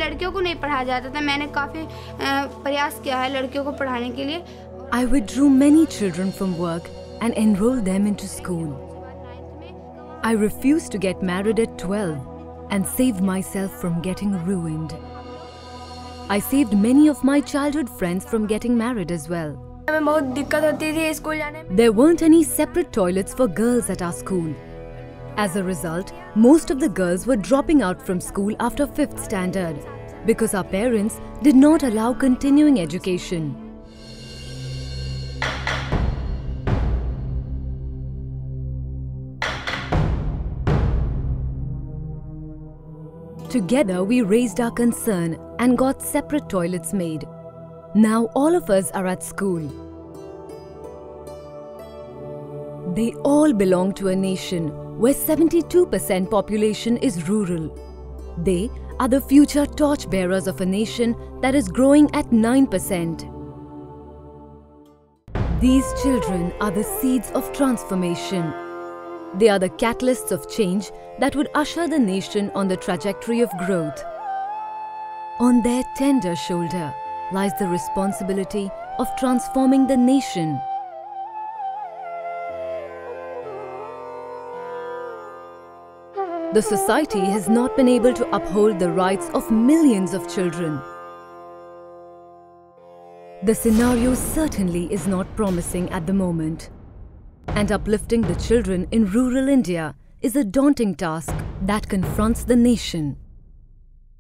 लड़कियों को नहीं पढ़ाया जाता था। मैंने काफ़ी प्रयास किया है लड़कियों को पढ़ाने के लिए। I withdrew many children from work and enrolled them into school. I refused to get married at 12 and saved myself from getting ruined. I saved many of my childhood friends from getting married as well. हमें बहुत दिक्कत होती थी school जाने में। There weren't any separate toilets for girls at our school. As a result, most of the girls were dropping out from school after 5th standard because our parents did not allow continuing education. Together, we raised our concern and got separate toilets made. Now all of us are at school. They all belong to a nation where 72% population is rural. They are the future torchbearers of a nation that is growing at 9%. These children are the seeds of transformation. They are the catalysts of change that would usher the nation on the trajectory of growth. On their tender shoulder lies the responsibility of transforming the nation. The society has not been able to uphold the rights of millions of children. The scenario certainly is not promising at the moment. And uplifting the children in rural India is a daunting task that confronts the nation.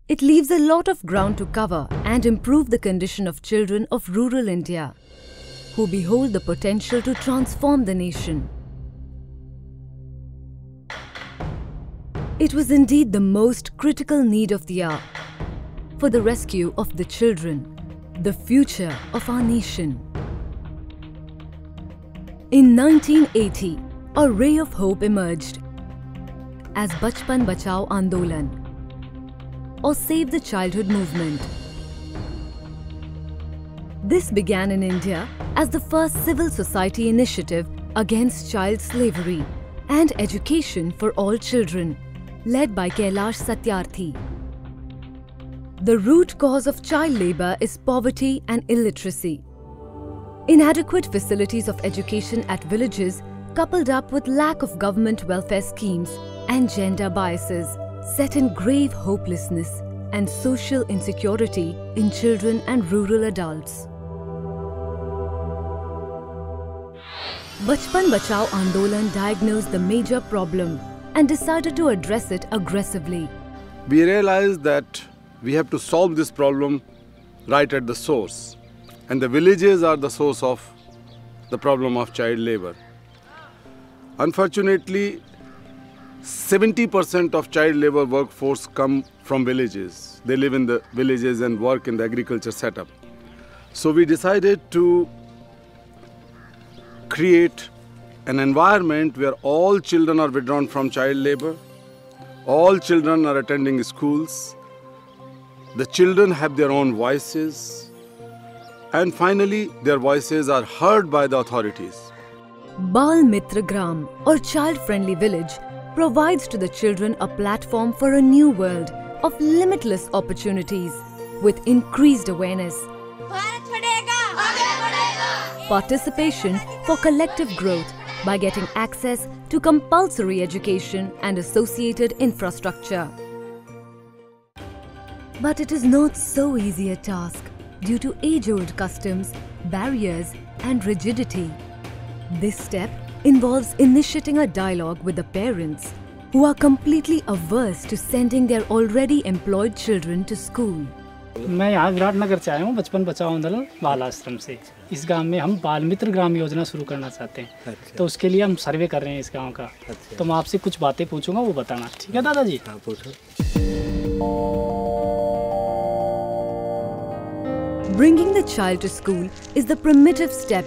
It leaves a lot of ground to cover and improve the condition of children of rural India, who behold the potential to transform the nation. It was indeed the most critical need of the hour for the rescue of the children, the future of our nation. In 1980, a ray of hope emerged as Bachpan Bachao Andolan, or Save the Childhood movement. This began in India as the first civil society initiative against child slavery and education for all children, led by Kailash Satyarthi. The root cause of child labour is poverty and illiteracy. Inadequate facilities of education at villages, coupled up with lack of government welfare schemes and gender biases, set in grave hopelessness and social insecurity in children and rural adults. Bachpan Bachao Andolan diagnosed the major problem and decided to address it aggressively. We realized that we have to solve this problem right at the source. And the villages are the source of the problem of child labor. Unfortunately, 70% of child labor workforce come from villages. They live in the villages and work in the agriculture setup. So we decided to create an environment where all children are withdrawn from child labor, all children are attending schools, the children have their own voices, and finally their voices are heard by the authorities. Bal Mitra Gram, or child-friendly village, provides to the children a platform for a new world of limitless opportunities with increased awareness, participation for collective growth by getting access to compulsory education and associated infrastructure. But it is not so easy a task due to age-old customs, barriers and rigidity. This step involves initiating a dialogue with the parents who are completely averse to sending their already employed children to school. मैं यहाँ विराटनगर से आया हूँ बचपन बचाओ आंदोलन बाल आश्रम से। इस गांव में हम बाल मित्र ग्राम योजना शुरू करना चाहते हैं। तो उसके लिए हम सर्वे कर रहे हैं इस गांव का। तो मैं आपसे कुछ बातें पूछूंगा, वो बताना, ठीक है दादाजी? हाँ, पूछो। Bringing the child to school is the primitive step.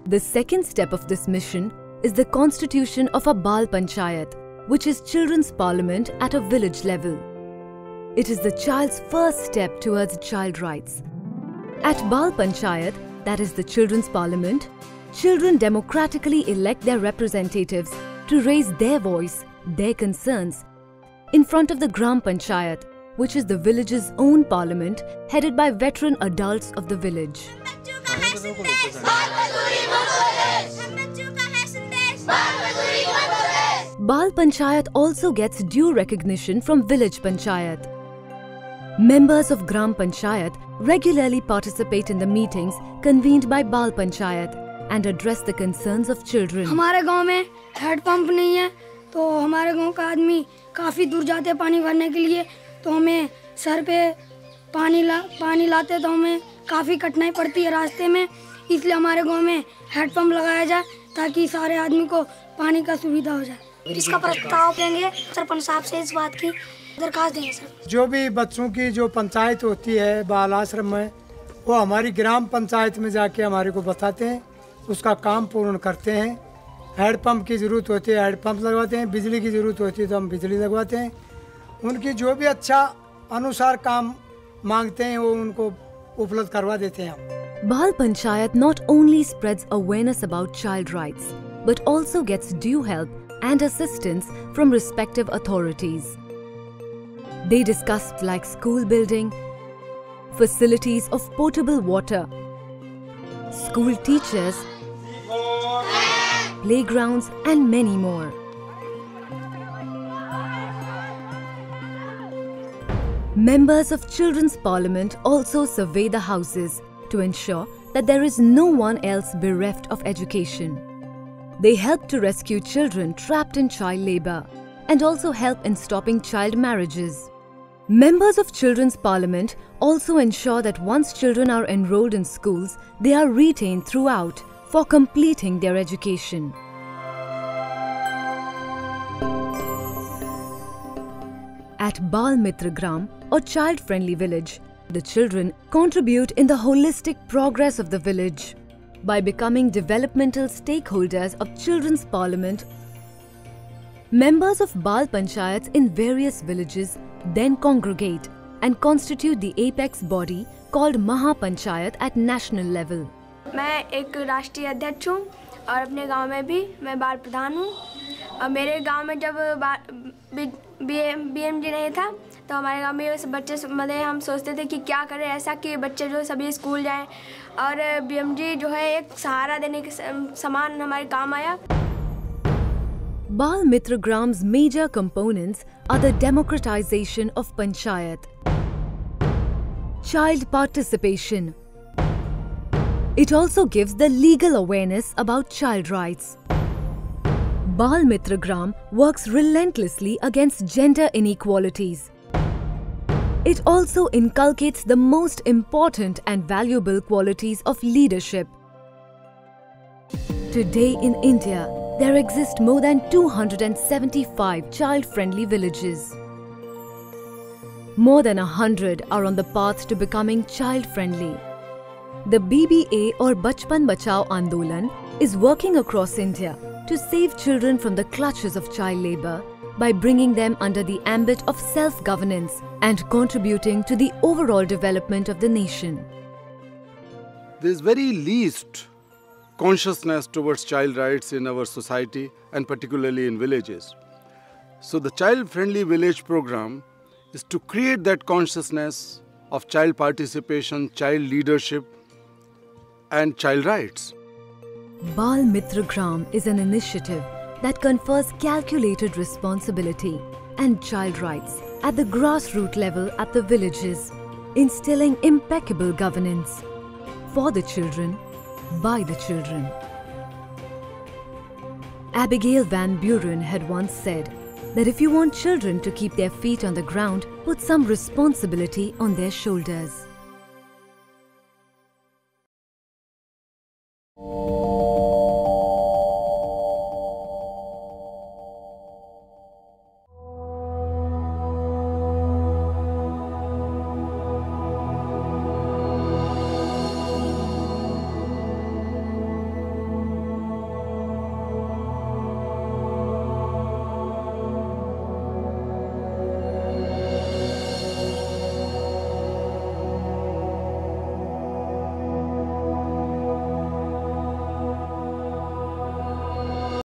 The second step of this mission is the constitution of a Bal Panchayat, which is children's parliament at a village level. It is the child's first step towards child rights. At Bal Panchayat, that is the children's parliament, children democratically elect their representatives to raise their voice, their concerns, in front of the Gram Panchayat, which is the village's own parliament headed by veteran adults of the village. Bal Panchayat also gets due recognition from Village Panchayat. Members of Gram Panchayat regularly participate in the meetings convened by Bal Panchayat and address the concerns of children. हमारे गांव में head pump नहीं है, तो हमारे गांव का आदमी काफ़ी दूर जाते हैं पानी भरने के लिए, तो हमें सर पे पानी लाते तो हमें काफ़ी कठिनाई पड़ती है रास्ते में, इसलिए हमारे गांव में हेड पंप लगाया जाए ताकि सारे आदमी को पानी का सुविधा हो जाए। इसका प्रस्ताव देंगे सरपंच साहब से, इस बात की दरखास्त देंगे सर। जो भी बच्चों की जो पंचायत होती है बाल आश्रम में, वो हमारी ग्राम पंचायत में जाके हमारे को बताते हैं, उसका काम पूर्ण करते हैं। हेड पंप की ज़रूरत होती है हेड पंप लगवाते हैं, बिजली की ज़रूरत होती है तो हम बिजली लगवाते हैं। उनकी जो भी अच्छा अनुसार काम मांगते हैं वो उनको उपलब्ध करवा देते हैं हम। Bal Panchayat not only spreads awareness about child rights, but also gets due help and assistance from respective authorities. They discussed like school building, facilities of potable water, school teachers, playgrounds and many more. Members of Children's Parliament also survey the houses to ensure that there is no one else bereft of education. They help to rescue children trapped in child labour and also help in stopping child marriages. Members of Children's Parliament also ensure that once children are enrolled in schools, they are retained throughout for completing their education. At Bal Mitra Gram or child-friendly village, the children contribute in the holistic progress of the village by becoming developmental stakeholders of Children's Parliament. Members of Bal Panchayats in various villages then congregate and constitute the apex body called Maha Panchayat at national level. मैं एक राष्ट्रीय अध्यक्ष हूँ और अपने गांव में भी मैं बाल प्रधान हूँ। और मेरे गांव में जब बीएमजी नहीं था तो हमारे गांव में बच्चे मतलब हम सोचते थे कि क्या करें ऐसा कि बच्चे जो सभी स्कूल जाएं, और बीएमजी जो है एक सहारा देने के समान हमारे काम आया। Bal Mitra Gram's major components are the democratization of Panchayat, child participation. It also gives the legal awareness about child rights. Bal Mitra Gram works relentlessly against gender inequalities. It also inculcates the most important and valuable qualities of leadership. Today in India, there exist more than 275 child-friendly villages. More than 100 are on the path to becoming child-friendly. The BBA or Bachpan Bachao Andolan is working across India to save children from the clutches of child labour by bringing them under the ambit of self-governance and contributing to the overall development of the nation. There is very least consciousness towards child rights in our society and particularly in villages. So the child-friendly village program is to create that consciousness of child participation, child leadership and child rights. Bal Mitra Gram is an initiative that confers calculated responsibility and child rights at the grassroots level at the villages, instilling impeccable governance for the children, by the children. Abigail Van Buren had once said that if you want children to keep their feet on the ground, put some responsibility on their shoulders.